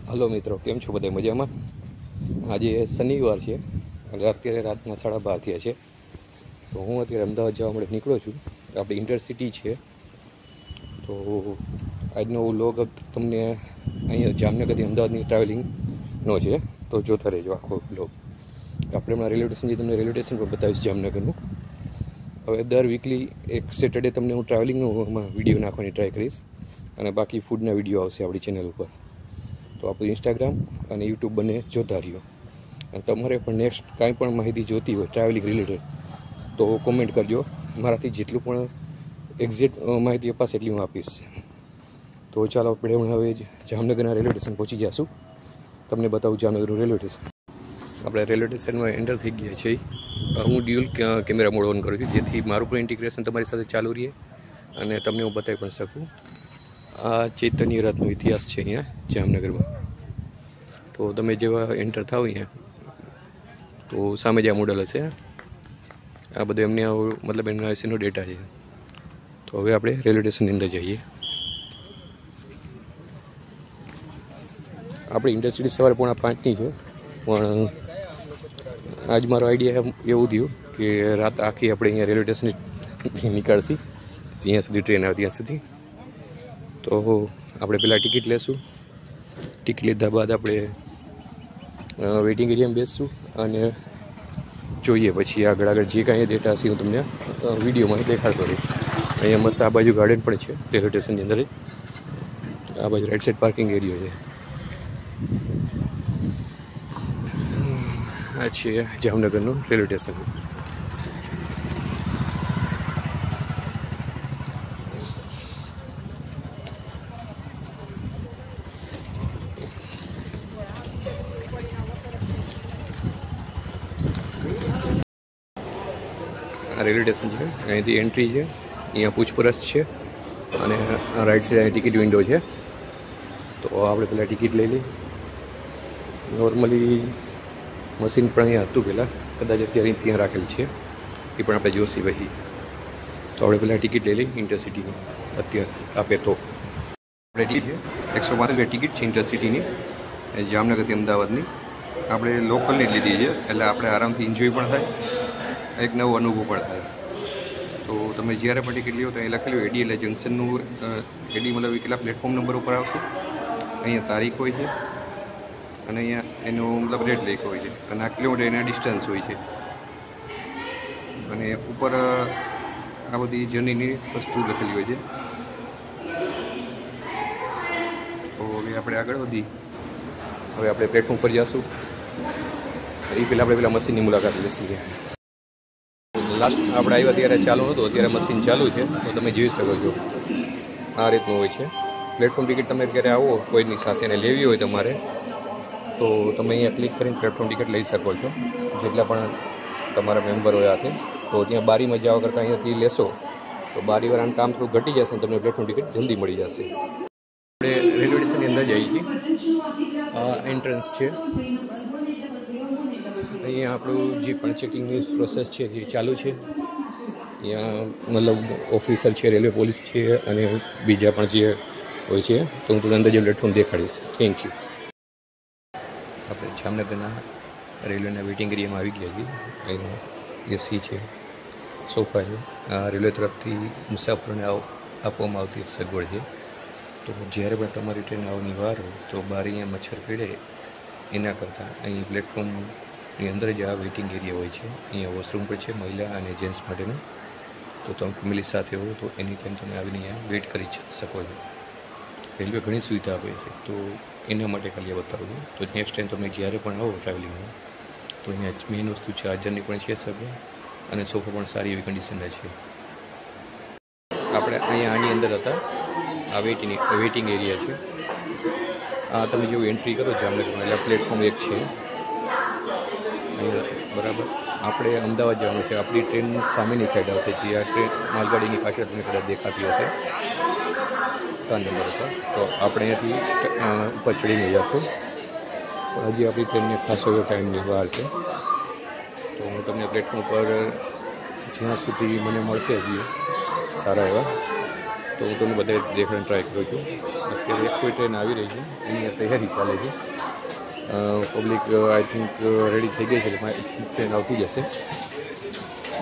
Hello મિત્રો, કેમ છો બધા? મજામાં? આજે શનિવાર છે અને અત્યારે રાતના 12:30 થયા છે. તો હું અત્યારે અમદાવાદ જવા માટે નીકળ્યો છું. આપણે ઇન્ટરસિટી છે. તો આજનો વ્લોગ તમને અહીંયા જામનગરથી અમદાવાદની ટ્રાવેલિંગનો છે. તો જોતા રહેજો આખો વ્લોગ. આપણે હમણાં રેલવે સ્ટેશન તમને રેલવે સ્ટેશન પર બતાવીશ જામનગરનું. હવે દર વીકલી એક સેટરડે તમને હું ટ્રાવેલિંગનો વિડીયો નાખવાની ટ્રાય કરીશ અને બાકી ફૂડના વિડીયો આવશે આપણી ચેનલ ઉપર. તો આપણું ઇન્સ્ટાગ્રામ અને યુટ્યુબ બંને જોતા રહ્યો. અને તમારે પણ નેક્સ્ટ કાંઈ પણ માહિતી જોતી હોય ટ્રાવેલિંગ રિલેટેડ તો કોમેન્ટ કરજો. મારાથી જેટલું પણ એક્ઝેક્ટ માહિતી અપાશે એટલી હું આપીશ. તો ચાલો આપણે હવે જામનગરના રેલવે સ્ટેશન પહોંચી જઈશું. તમને બતાવું જામનગરનું રેલવે સ્ટેશન. આપણે રેલવે સ્ટેશનમાં એન્ટર થઈ ગયા છીએ. હું ડ્યુઅલ કેમેરા મોડ ઓન કરું છું જેથી મારું પણ ઇન્ટિગ્રેશન તમારી સાથે ચાલુ રહે અને તમને હું બતાવી પણ શકું. આ ચૈતન્ય રથનો ઇતિહાસ છે અહીંયા જામનગરમાં. તો તમે જેવા એન્ટર થાવ અહીંયા તો સામે જ આ મોડલ હશે. આ બધું એમને મતલબ એમના વિશેનો ડેટા છે. તો હવે આપણે રેલવે સ્ટેશનની અંદર જઈએ. આપણી ઇન્ટરસિટી સવારે 4:30ની છે, પણ આજ મારો આઈડિયા એવું થયું કે રાત આખી આપણે અહીંયા રેલવે સ્ટેશન નીકળશી જ્યાં સુધી ટ્રેન આવે ત્યાં સુધી. તો આપણે પહેલાં ટિકિટ લેશું. ટિકિટ લીધા બાદ આપણે વેઇટિંગ એરિયામાં બેસશું અને જોઈએ પછી આગળ જે કાંઈ ડેટા હશે હું તમને વિડીયોમાં દેખાડતો રહીશ. અહીંયા મસ્ત આ બાજુ ગાર્ડન પણ છે રેલવે સ્ટેશનની અંદર જ. આ બાજુ રાઈટ સાઈડ પાર્કિંગ એરિયો છે. આ છે જામનગરનું રેલવે સ્ટેશન. આ રેલવે સ્ટેશન છે. અહીંથી એન્ટ્રી છે. અહીંયા પૂછપરછ છે અને રાઈટ સાઈડ ટિકિટ વિન્ડો છે. તો આપણે પહેલાં ટિકિટ લઈ લઈએ. નોર્મલી મશીન પણ અહીંયા હતું પહેલાં, કદાચ અત્યારે ત્યાં રાખેલ છે, એ પણ આપણે જોશી ભાઈ. તો આપણે પહેલાં ટિકિટ લઈ લઈએ ઇન્ટરસિટીની. અત્યારે આપે તો આપણે ટિકિટ છે 132 ટિકિટ છે ઇન્ટરસિટીની જામનગરથી અમદાવાદની. આપણે લોકલની જ લીધી છે એટલે આપણે આરામથી એન્જોય પણ થાય, એક નવો અનુભવ પણ થાય. તો તમે જ્યારે પણ ટિકિટ લ્યો તો અહીં લખેલું એડી એટલે જંકશનનું એડી મતલબ કેટલા પ્લેટફોર્મ નંબર ઉપર આવશે. અહીંયા તારીખ હોય છે અને અહીંયા એનો મતલબ રેટ લેખ હોય છે અને આ કિલોમીટર એના ડિસ્ટન્સ હોય છે અને ઉપર આ બધી જર્નીની વસ્તુ લખેલી હોય છે. તો હવે આપણે આગળ વધી હવે આપણે પ્લેટફોર્મ પર જઈશું. એ પહેલાં આપણે પેલા મશીનની મુલાકાત લઈશું. લાસ્ટ આપણે આવ્યા ત્યારે ચાલુ નહોતું, અત્યારે મશીન ચાલુ છે. તો તમે જોઈ શકો છો આ રીતનું હોય છે પ્લેટફોર્મ ટિકિટ. તમે ક્યારે આવો કોઈની સાથે એને લેવી હોય તમારે તો તમે અહીંયા ક્લિક કરીને પ્લેટફોર્મ ટિકિટ લઈ શકો છો, જેટલા પણ તમારા મેમ્બર હોય હાથે. તો ત્યાં બારીમાં જવા કરતાં અહીંયાથી લેશો તો બારીવાળાનું કામ થોડું ઘટી જશે અને તમને પ્લેટફોર્મ ટિકિટ જલ્દી મળી જશે. આપણે રેલવે સ્ટેશનની અંદર જઈએ છીએ. આ એન્ટ્રન્સ છે. અહીંયા આપણું જે પણ ચેકિંગની પ્રોસેસ છે જે ચાલુ છે. અહીંયા મતલબ ઓફિસર છે, રેલવે પોલીસ છે અને બીજા પણ જે હોય છે. તો હું તમને અંદર જે પ્લેટફોર્મ દેખાડીશ. Thank you. આપણે જામનગરના રેલવેના વેઇટિંગ એરિયામાં આવી ગયા છીએ. અહીંયા એસી છે, સોફા છે. આ રેલવે તરફથી મુસાફરોને આપવામાં આવતી એક સગવડ છે. તો જ્યારે પણ તમારી ટ્રેન આવવાની વાર હોય તો બહાર અહીંયા મચ્છર પીડે એના કરતાં અહીં પ્લેટફોર્મની અંદર જ આ વેઇટિંગ એરિયા હોય છે. અહીંયા વોશરૂમ પણ છે મહિલા અને જેન્ટ્સ માટેનું. તો તમે ફેમિલી સાથે હો તો એની ટાઈમ તમે આવીને અહીંયા વેઇટ કરી શકો છો. રેલવે ઘણી સુવિધા આપે છે તો એના માટે ખાલી બતાવું છું. તો નેક્સ્ટ ટાઈમ તમે જ્યારે પણ આવો ટ્રાવેલિંગમાં તો અહીંયા મેઇન વસ્તુ ચાર્જરની પણ છે સગવડ અને સોફા પણ સારી એવી કન્ડિશનના છે. આપણે અહીંયા આની અંદર હતા. આ વેઇટિંગ એરિયા છે. આ તમે જેવું એન્ટ્રી કરો જામનગરમાં એટલે પ્લેટફોર્મ 1 છે અહીંયા બરાબર. આપણે અમદાવાદ જવાનું છે. આપણી ટ્રેન સામેની સાઈડ આવશે જે આ ટ્રેન માલગાડીની પાછળ તમને કદાચ દેખાતી હશે 3 નંબર ઉપર. તો આપણે અહીંયાથી ઉપર ચડીને જઈશું. પણ હજી આપણી ટ્રેનને ખાસો એવો ટાઈમની વાર છે. તો હું તમને પ્લેટફોર્મ પર જ્યાં સુધી મને મળશે હજી સારા એવા તો હું તમને બધા દેખાડવાની ટ્રાય કરું છું. અત્યારે એક કોઈ ટ્રેન આવી રહી છે, એની તૈયારી ચાલે છે. પબ્લિક આઈ થિંક રેડી થઈ ગઈ છે, ટ્રેન આવતી જશે.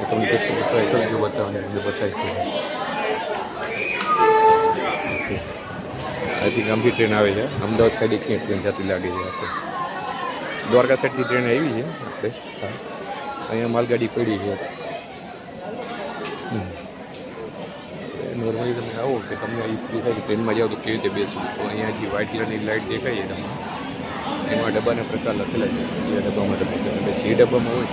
તમને ટ્રાય કરજો બતાવવાની, બતાવીશ. આઈ થિંક આમથી ટ્રેન આવે છે, અમદાવાદ સાઈડ ક્યાંય ટ્રેન જતી લાગે છે. આપણે દ્વારકા સાઈડથી ટ્રેન આવી છે. આપણે અહીંયા માલગાડી પડી છે. નોર્મલી તમે આવો કે તમને ઈચ્છા થાય કે ટ્રેનમાં જાઓ તો કેવી રીતે બેસવું, તો અહીંયા જે વ્હાઇટ કલરની લાઇટ દેખાય છે તમને, એમાં ડબ્બાના પ્રકાર લખેલા છે. એ ડબ્બામાં ડબ્બા જે ડબ્બામાં હોય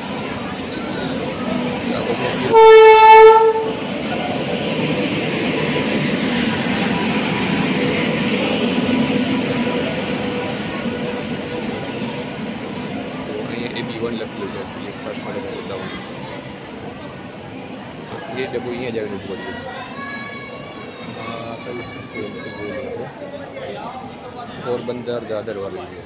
AB1 લખેલું છે. ફર્સ્ટ માટે બતાવું, એ ડબ્બો અહીંયા જ આવીને ઉભો છે. પોરબંદર દાદર વાળું છે.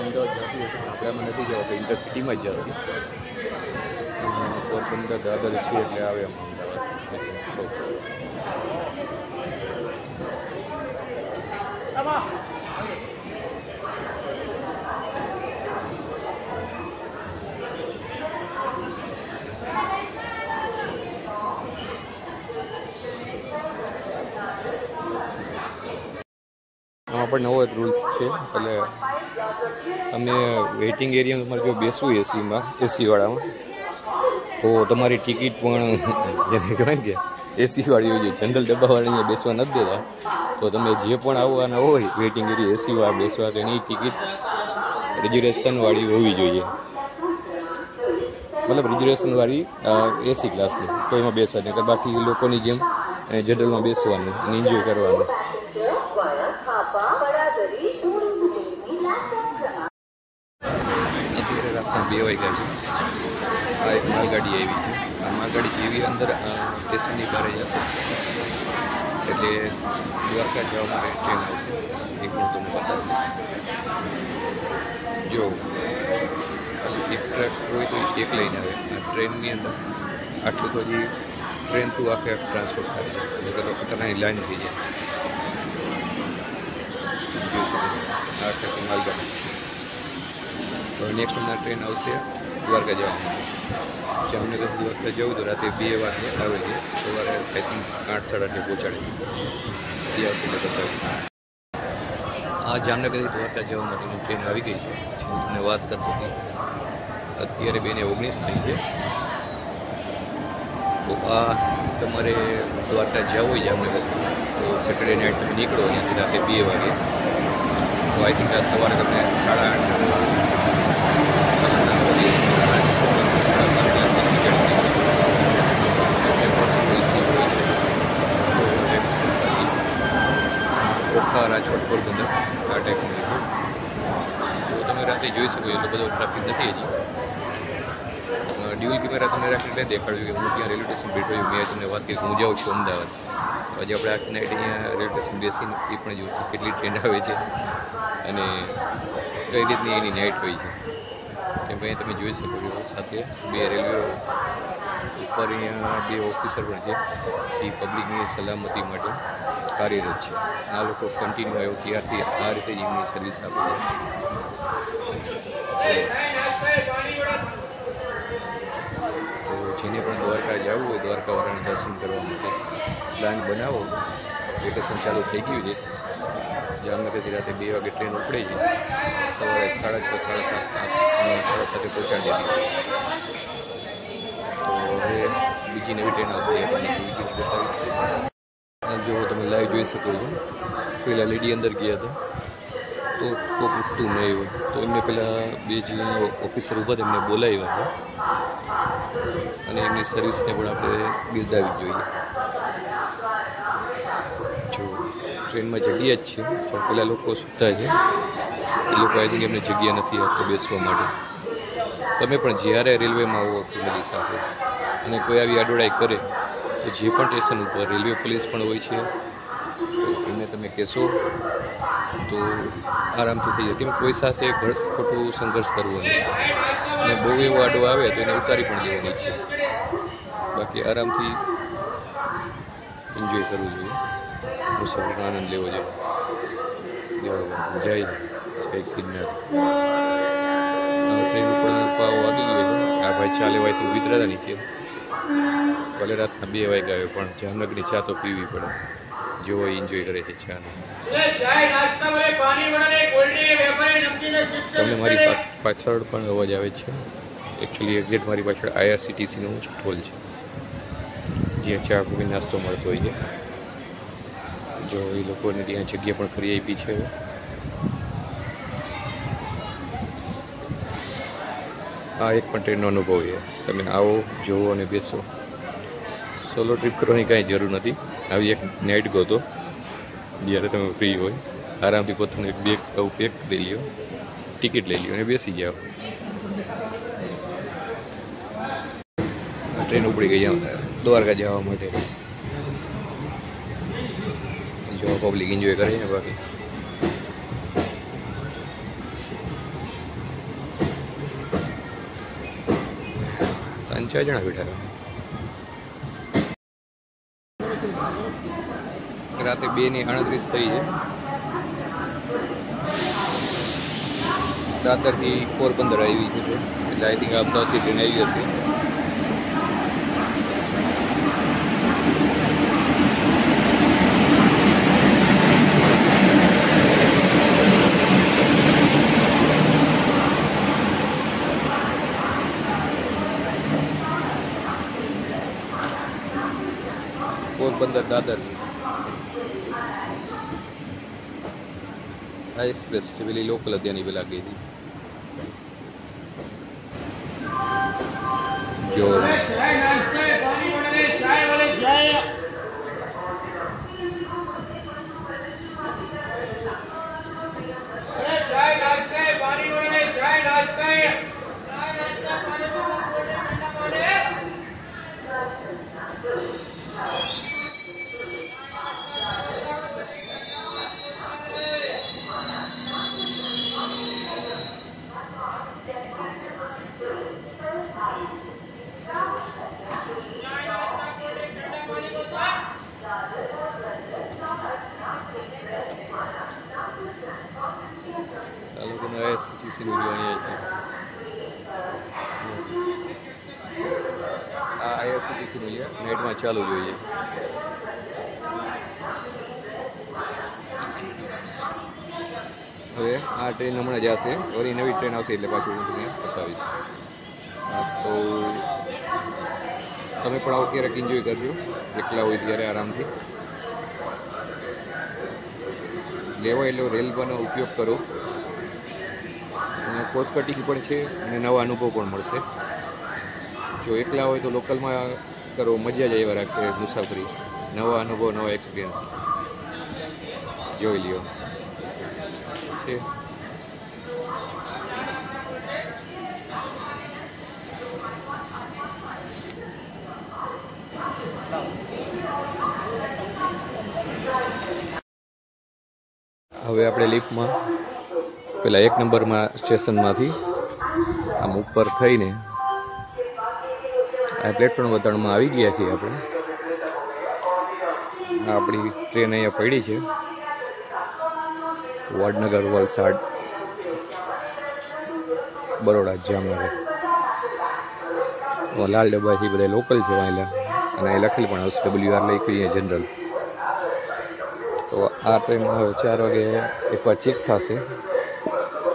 અમદાવાદ જતી હશે, આપણામાં નથી જવા તો ઇન્ટરસિટીમાં જ જશે. પોરબંદર દાદર છે એટલે આવે એમ અમદાવાદ. આમાં પણ નવો એક રૂલ્સ છે, એટલે તમને વેઇટિંગ એરિયામાં તમારે જો બેસવું એસીવાળામાં, તો તમારી ટિકિટ પણ જેને કહેવાય ને કે એસીવાળી હોય છે. જનરલ ડબ્બાવાળી અહીંયા બેસવા નથી દેતા. તો તમે જે પણ આવવાના હોય વેઇટિંગ એરિયા એસીવાળા બેસવા, તો એની ટિકિટ રિઝર્વેશનવાળી હોવી જોઈએ. મતલબ રિઝર્વેશનવાળી એસી ક્લાસની, તો એમાં બેસવા દે. બાકી લોકોની જેમ જનરલમાં બેસવાનું અને એન્જોય કરવાનું. અત્યારે રાતના 2 વાગ્યા છે. આ એક માલગાડી આવી છે. આ માલગાડી જેવી અંદર સ્ટેશનની બહાર જશે એટલે દ્વારકા જવા માટે ટ્રેન આવશે. એક હું તમને બતાવીશ. જો એક ટ્રક હોય તો એક લઈને આવે. આ ટ્રેનની અંદર આટલું તો હજી ટ્રેન થ્રુ આખે ટ્રાન્સપોર્ટ થાય છે, એટલે તો ખતરનાક લાઈન થઈ જાય. જોઈ શકો આ ટ્રકની માલગાડી. તો નેક્સ્ટ હમણાં ટ્રેન આવશે દ્વારકા જવા માટે. જામનગર દ્વારકા જવું તો રાતે 2 વાગે આવે છે. સવારે આઈ થિંક 8-8:30 પહોંચાડે છે. આવશે એટલે બતાવીશ. આ જામનગરથી દ્વારકા જવા માટેની ટ્રેન આવી ગઈ છે. તમને વાત કરતો હતી, અત્યારે 2:19 થઈ છે. તો આ તમારે દ્વારકા જવું હોય જામનગર તો સેટરડે નાઇટ તમે નીકળો અહીંયાથી રાતે 2 વાગે. તો આઈ થિંક આ સવારે તમને 8:30 રાજકોટ પોરબંદર આ ટાઈપનું છે. તો તમે રાતે જોઈ શકો એટલો બધો ટ્રાફિક નથી હજી. ડ્યુઅલ કેમેરા તમને રાખીને દેખાડ્યું કે હું ત્યાં રેલવે સ્ટેશન બેઠો છું. મેં તમને વાત કરી કે હું જાઉં છું અમદાવાદ. હજી આપણે આખી નાઇટ અહીંયા રેલવે સ્ટેશન બેસીને એ પણ જોઈશું કેટલી ટ્રેન આવે છે અને કઈ રીતની એની નાઇટ હોય છે. કેમ કે અહીંયા તમે જોઈ શકો છો સાથે 2 રેલવે ઉપર અહીંયા 2 ઓફિસર પણ છે. એ પબ્લિકની સલામતી માટે કાર્યરત છે. આ લોકો કન્ટિન્યુ આવ્યો ત્યારથી આ રીતે જ એમની સર્વિસ આપે છે. તો જેને પણ દ્વારકા જવું હોય, દ્વારકાવાળાને દર્શન કરવા માટે પ્લાન બનાવો. વેકેશન ચાલુ થઈ ગયું છે. જામનગરથી રાતે 2 વાગે ટ્રેન ઉપડે છે. સવારે 6:30, 7:30 પહોંચાડી દીધી. તો હવે બીજી નવી ટ્રેન આવશે એ પણ બતાવીશ. જો તમે લાઈવ જોઈ શકો છો. પહેલાં લેડી અંદર ગયા હતા તો પૂછતું નહીં હોય, તો એમને પહેલાં 2 જે ઓફિસર ઊભા હતા એમને બોલાવ્યા હતા અને એમની સર્વિસને પણ આપણે બિરદાવવી જોઈએ. જો ટ્રેનમાં જગ્યા જ છે પણ પેલા લોકો સૂતા છે. એ લોકો આઈ એમને જગ્યા નથી આપતો બેસવા માટે. તમે પણ જ્યારે રેલવેમાં આવો ફેમિલી સાથે અને કોઈ આવી આડોડાઈ કરે તો જે પણ સ્ટેશન ઉપર રેલવે પોલીસ પણ હોય છે, તો એમને તમે કહેશો તો આરામથી થઈ જાય. કેમ કોઈ સાથે ખોટું સંઘર્ષ કરવો નહીં, અને બહુ એવો આડો આવે તો એને ઉતારી પણ દેવાની છે. બાકી આરામથી એન્જોય કરવું જોઈએ, મુસાફરીનો આનંદ લેવો જોઈએ. જય ગિરનાર. ટ્રેન ઉપર પાવો આવી ગયો છે. આ ભાઈ ચા લેવાય તો વિતરાતા નીચે. ભલે રાતના 2 વાગ્યા આવે પણ જામનગરની ચા તો પીવી પડે. જેવો એન્જોય કરે છે ચા. તમને મારી પાછળ પણ અવાજ આવે છે. એકચ્યુઅલી એક્ઝેક્ટ મારી પાછળ IRCTCનો સ્ટોલ છે, જ્યાં ચા કોફી નાસ્તો મળતો હોય છે. જો એ લોકોને ત્યાં જગ્યા પણ ખરી આપી છે. આ એક પણ ટ્રેનનો અનુભવ છે. તમે આવો, જોવો અને બેસો. સોલો ટ્રીપ કરવાની કાંઈ જરૂર નથી. આવી એક નાઇટ ગોતો જ્યારે તમે ફ્રી હોય, આરામથી પોતાનું એક બેગ પેક કરી લ્યો, ટિકિટ લઈ લ્યો અને બેસી જાઓ. ટ્રેન ઉપડી ગઈ દ્વારકા જવા માટે. જો પબ્લિક એન્જોય કરે છે. બાકી ત્રણ 4 જણા બેઠા. રાતે 2:38 થઈ છે. દાદરથી પોરબંદર આવી છે, એટલે આઈ થિંક અમદાવાદથી ટ્રેન આવી હશે. પોરબંદર દાદર આ એક્સપ્રેસ છે. પેલી લોકલ અત્યારની પેલા ગઈ હતી. જો IRCTC નું જોવાની છે. આ IRCTC નું છે, નેટમાં ચાલુ જોઈએ. હવે આ ટ્રેન હમણાં જશે, વળી નવી ટ્રેન આવશે એટલે પાછું હું તમને બતાવીશ. તો તમે પણ આવો ક્યારેક એન્જોય કરજો, એકલા હોય ત્યારે આરામથી. લેવો એટલો રેલવેનો ઉપયોગ કરો, અને કોસ્ટ કટિંગ પણ છે અને નવા અનુભવ પણ મળશે. જો એકલા હોય તો લોકલમાં કરો, મજા જ એવા રાખશે મુસાફરી. નવા અનુભવ, નવા એક્સપિરિયન્સ જોઈ લ્યો છે. હવે આપણે લિફ્ટમાં પેલા 1 નંબરમાં સ્ટેશનમાંથી આમ ઉપર થઈને આ પ્લેટફોર્મ વતાણમાં આવી ગયા છીએ આપણે. આપણી ટ્રેન અહીંયા પડી છે, વડનગર, વલસાડ, બરોડા, જામનગર. લાલ ડબ્બાથી બધા લોકલ છે વાયેલા, અને અહીં લખેલ પણ આવશે WR લખ્યું જનરલ. તો આ ટ્રેનમાં હવે 4 વાગે એકવાર ચેક થશે,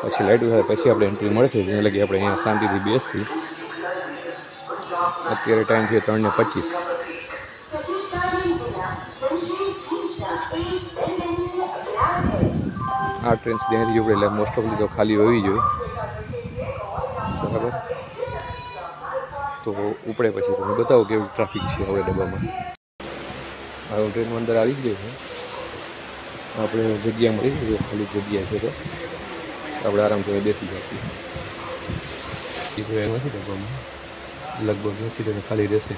પછી લાઈટ થાય, પછી આપણે એન્ટ્રી મળશે. જેને લગી આપણે અહીંયા શાંતિથી બેસી. અત્યારે ટાઈમ છે 3:25. આ ટ્રેન ત્યાંથી ઉપડે એટલે મોસ્ટ ઓફલી તો ખાલી હોવી જોઈએ, બરાબર. તો ઉપડે પછી તમે બતાવો કેવું ટ્રાફિક છે હવે ડબ્બામાં. હવે ટ્રેનમાં અંદર આવી ગઈ છે, આપણે જગ્યા મળી ગઈ, ખાલી જગ્યા છે તો આપણે આરામથી બેસી જશે. એ ટ્રેન નથી ડબ્બામાં, લગભગ 80 ટ્રેન ખાલી રહેશે.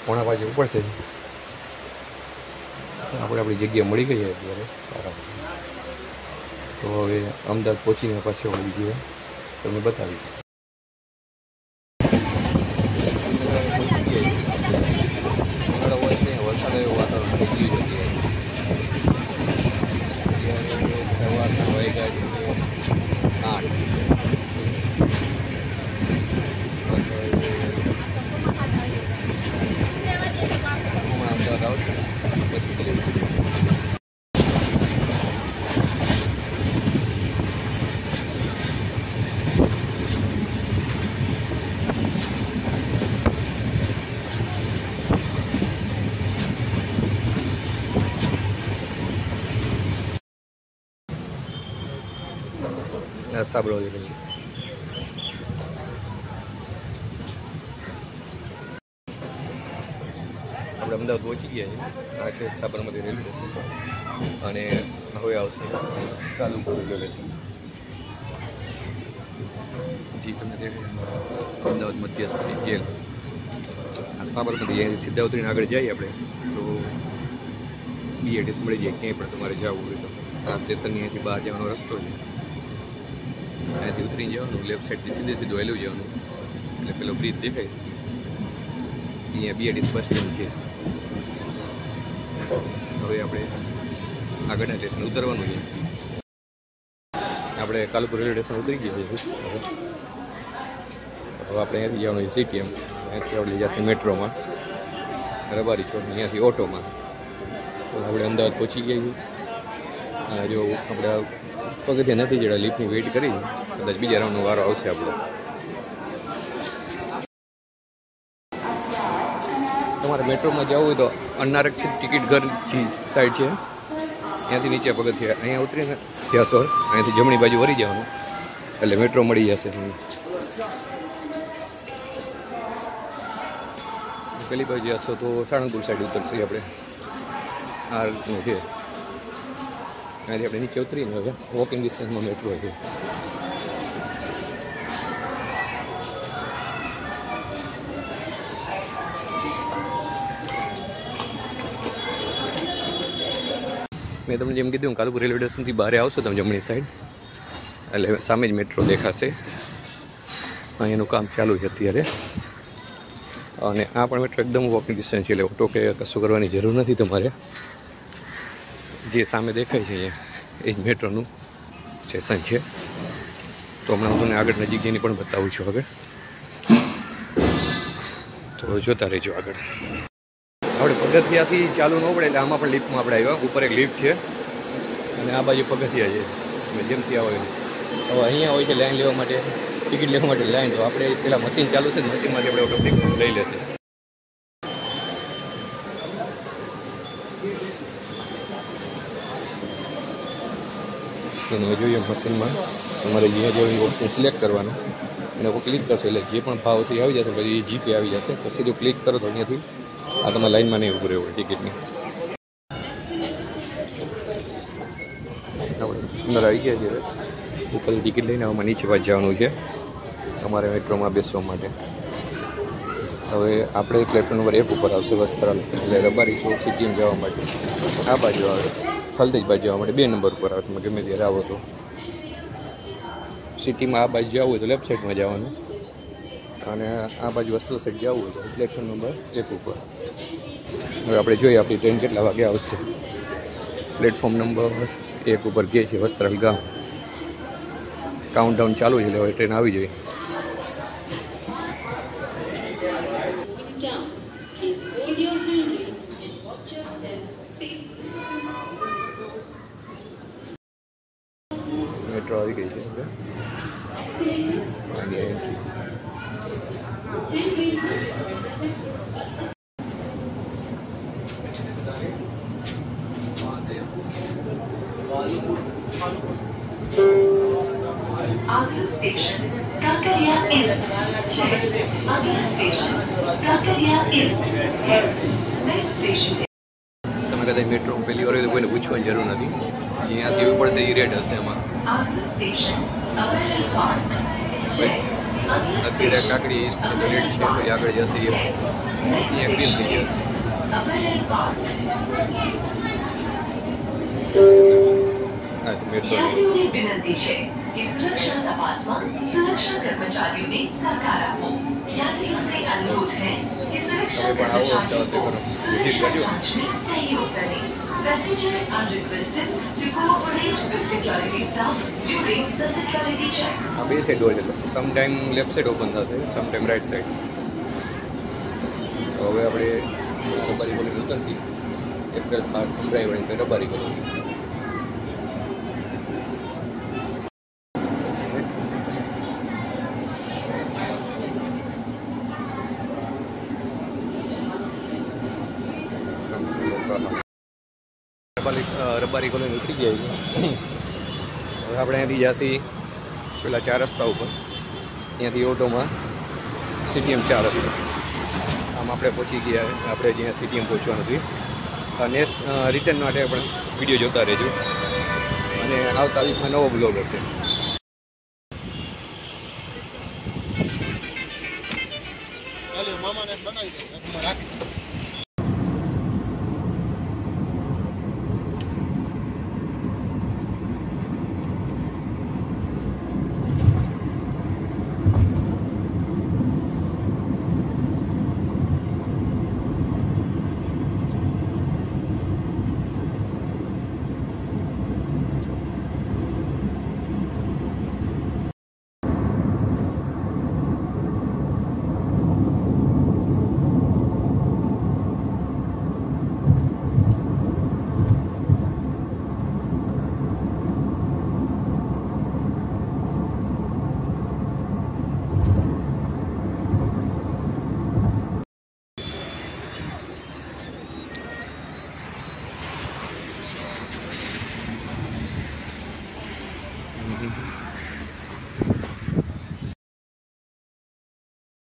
4:05 ઉપડશે. આપણે આપણી જગ્યા મળી ગઈ અત્યારે. તો હવે અમદાવાદ પહોંચીને પાછળ વળી ગયા તમને બતાવીશ. વરસાદ એવું વાતાવરણ થઈ ગયું છે. સવારના વાગ્યા છે 8. અમદાવાદ આવશે પછી સાબરમતી રેલવે. આપણે અમદાવાદ પહોંચી ગયા છીએ. આ છે સાબરમતી રેલવે સ્ટેશન અને હવે આવશે કાલુપુર રેલવે સ્ટેશન. જી તમને દેખાય અમદાવાદ મધ્યસ્થ જેલ. આ સાબરમતી અહીંયાથી સીધા ઉતરીને આગળ જઈએ આપણે તો BRTS મળી જાય. ક્યાંય પણ તમારે જવું હોય તો આ સ્ટેશનની અહીંયાથી બહાર જવાનો રસ્તો છે. અહીંયાથી ઉતરી જવાનું, લેફ્ટ સાઈડથી સીધું હેલું જવાનું એટલે પેલો બ્રિજ દેખાય છે. અહીંયા BRTS બસ સ્ટેન્ડ છે. હવે આપણે આગળના સ્ટેશન ઉતરવાનું છે. આપણે કાલુપુર રેલવે સ્ટેશન ઉતરી ગયા છીએ. હવે આપણે અહીંયાથી જવાનું છે CTM. અહીંયાથી આપણે જશે મેટ્રોમાં, રબારી ચોક, અહીંયાથી ઓટોમાં. તો આપણે અમદાવાદ પહોંચી ગયા છીએ. અને જો આપણે પગથિયા નથી જતા, લિફ્ટની વેઇટ કરી, કદાચ બીજા રાઉન્ડનો વારો આવશે આપણો. તમારે મેટ્રોમાં જવું હોય તો અનારક્ષિત ટિકિટ ઘર સાઈડ છે, ત્યાંથી નીચે પગથિયા અહીંયા ઉતરીને ત્યાં સોર અહીંયાથી જમણી બાજુ વળી જવાનું એટલે મેટ્રો મળી જશે. પેલી બાજુ જશો તો સાળંગપુર સાઈડ ઉતરશે આપણે. આ રીતનું છે. અહીંયાથી આપણે નીચે ઉતરીને હવે વોકિંગ ડિસ્ટન્સમાં મેટ્રો છે. મેં તમને જેમ કીધું કાલુપુર રેલવે સ્ટેશનથી બહાર આવશો તમે જમણી સાઈડ એટલે સામે જ મેટ્રો દેખાશે. અહીંયાનું કામ ચાલુ છે અત્યારે. અને આ પણ મેટ્રો એકદમ વોકિંગ ડિસ્ટન્સ છે એટલે ઓટો કે કશું કરવાની જરૂર નથી તમારે. જે સામે દેખાય છે અહીંયા એ જ મેટ્રોનું સ્ટેશન છે. તો હમણાં હું તમને આગળ નજીક જઈને પણ બતાવું છું આગળ. તો જોતા રહેજો આગળ. આપણે પગથિયાથી ચાલુ ન પડે એટલે આમાં પણ લિફ્ટમાં આપણે આવ્યા. ઉપર એક લિફ્ટ છે અને આ બાજુ પગથિયા છે. તમે જેમથી આવો હવે અહીંયા હોય છે લાઈન લેવા માટે, ટિકિટ લેવા માટે લાઈન. તો આપણે પેલા મશીન ચાલુ છે, મશીનમાંથી આપણે ઓટોમેટિક લઈ લેશે. તમે જોઈએ મશીનમાં તમારે જ્યાં જેવું ઓપ્શન સિલેક્ટ કરવાનું અને ક્લિક કરશો એટલે જે પણ ભાવ છે આવી જશે. પછી જીપે આવી જશે. પછી સીધું ક્લિક કરો તો અહીંયાથી આ તમારે લાઈનમાં નહીં ઉભું રહેવું ટિકિટની. અંદર આવી ગયા છે. ઉપરથી ટિકિટ લઈને આમાં નીચે પાછું જવાનું છે તમારે મેટ્રોમાં બેસવા માટે. હવે આપણે પ્લેટફોર્મ નંબર 1 ઉપર આવશે વસ્ત્રાલ એટલે રબારી ચોક CTM જવા માટે. આ બાજુ આવે થલતેજ બાજુ જવા માટે 2 નંબર ઉપર આવે. તમે ગમે ત્યારે આવો તો સિટીમાં આ બાજુ જવું હોય તો લેફ્ટ સાઈડમાં જવાનું અને આ બાજુ વસ્ત્રાલ સાઈડ જવું હોય તો પ્લેટફોર્મ નંબર 1 ઉપર. હવે આપણે જોઈએ આપણી ટ્રેન કેટલા વાગે આવશે. પ્લેટફોર્મ નંબર 1 ઉપર ગઈ છે વસ્ત્રાલ ગામ. કાઉન્ટડાઉન ચાલુ છે એટલે હવે ટ્રેન આવી જોઈએ. મેટ્રો આવી ગઈ છે. अगला स्टेशन काकरिया ईस्ट है. अगला स्टेशन काकरिया ईस्ट है. Next station. તમે કદાચ મેટ્રો પહેલી વાર કોઈને પૂછવાની જરૂર નથી. જ્યાંથી એવું પડશે એ રેટ હશે એમાં. अगला स्टेशन अमरेली पार्क है. અત્યારે કાકડી ઈસ્ટ રેટ છે પછી આગળ જશે એ અહીંયા ગ્રીન થઈ જશે. अमरेली पार्क. હા તો મેં તો યાત્રીઓને વિનંતી છે કે सुरक्षा तपासમાં सुरक्षा कर्मचारियों सहकार આપો। यात्रियों से अनुरोध है कि सुरक्षा તમે પણ આવો कर्मचारियों અમદાવાદ को વિઝિટ सुरक्षा કરજો। जांच में सहयोग करें। Passengers are requested to cooperate with security staff during the security check. આ બે સાઈડ હોય છે, some time left side open થશે, સમ ટાઈમ રાઈટ સાઈડ। તો હવે આપણે રબારી કોલોની ઉતરશી, એપ્રિલ પાર્ક અમરાઈ વળી રબારી કોલોની। રબારી કોલોની ઉતરી ગયા છે। હવે આપણે અહીંથી જાસી પેલા 4 રસ્તા ઉપર, ત્યાંથી ઓટોમાં CTM 4 રસ્તા, આમ આપણે પહોંચી ગયા। આપણે જ્યાં CTM પહોંચવાનું છે, નેક્સ્ટ રિટર્ન માટે આપણે વિડીયો જોતા રહેજો, અને આવતા વીકમાં નવો બ્લોગ હશે। મામાને બનાવી દે રાખી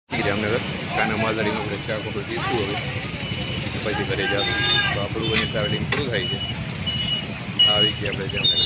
જામનગર કાના માલધારીમાં આપણે ચા કોફી પીશું હવે, પછી ઘરે જશું। તો આપણું અહીં ટ્રાવેલિંગ પૂરું થાય છે। આવી ગયા આપણે જામનગર।